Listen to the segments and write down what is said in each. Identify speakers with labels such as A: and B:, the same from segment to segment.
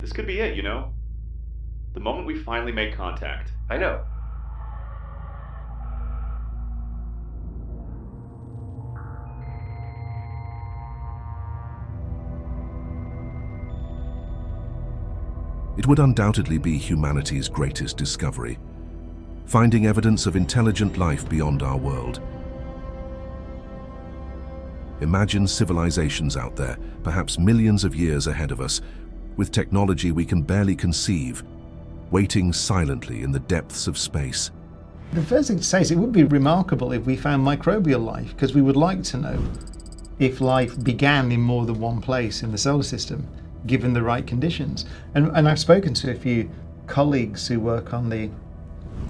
A: This could be it, you know? The moment we finally make contact.
B: I know.
C: It would undoubtedly be humanity's greatest discovery, finding evidence of intelligent life beyond our world. Imagine civilizations out there, perhaps millions of years ahead of us, with technology we can barely conceive, waiting silently in the depths of space.
D: The first thing to say is it would be remarkable if we found microbial life, because we would like to know if life began in more than one place in the solar system, given the right conditions. And I've spoken to a few colleagues who work on the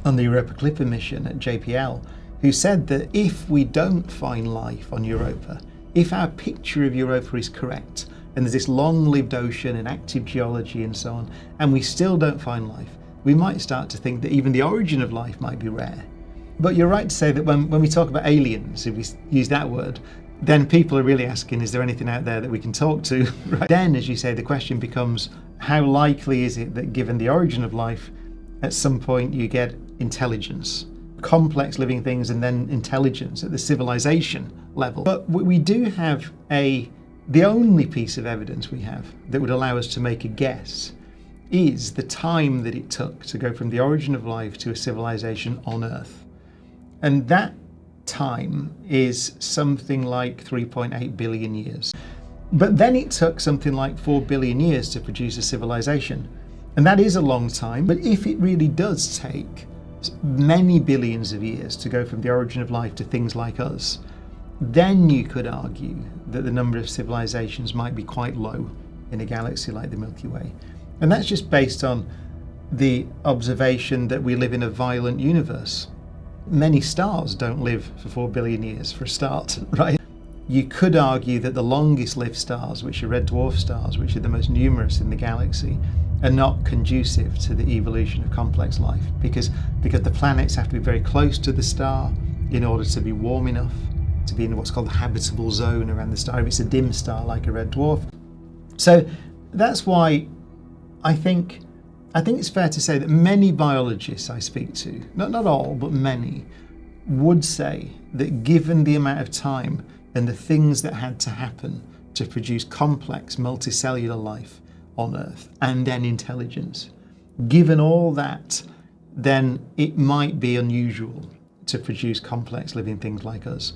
D: Europa Clipper mission at JPL, who said that if we don't find life on Europa, if our picture of Europa is correct, and there's this long-lived ocean and active geology and so on, and we still don't find life, we might start to think that even the origin of life might be rare. But you're right to say that when we talk about aliens, if we use that word, then people are really asking, is there anything out there that we can talk to? Right? Then, as you say, the question becomes, how likely is it that given the origin of life, at some point you get intelligence, complex living things, and then intelligence at the civilization level? But we do have the only piece of evidence we have that would allow us to make a guess is the time that it took to go from the origin of life to a civilization on Earth. And that time is something like 3.8 billion years. But then it took something like 4 billion years to produce a civilization. And that is a long time, but if it really does take many billions of years to go from the origin of life to things like us, then you could argue that the number of civilizations might be quite low in a galaxy like the Milky Way. And that's just based on the observation that we live in a violent universe. Many stars don't live for 4 billion years, for a start, right? You could argue that the longest lived stars, which are red dwarf stars, which are the most numerous in the galaxy, are not conducive to the evolution of complex life because the planets have to be very close to the star in order to be warm enough to be in what's called the habitable zone around the star if it's a dim star like a red dwarf. So that's why I think it's fair to say that many biologists I speak to, not all, but many, would say that given the amount of time and the things that had to happen to produce complex multicellular life on Earth and then intelligence, given all that, then it might be unusual to produce complex living things like us.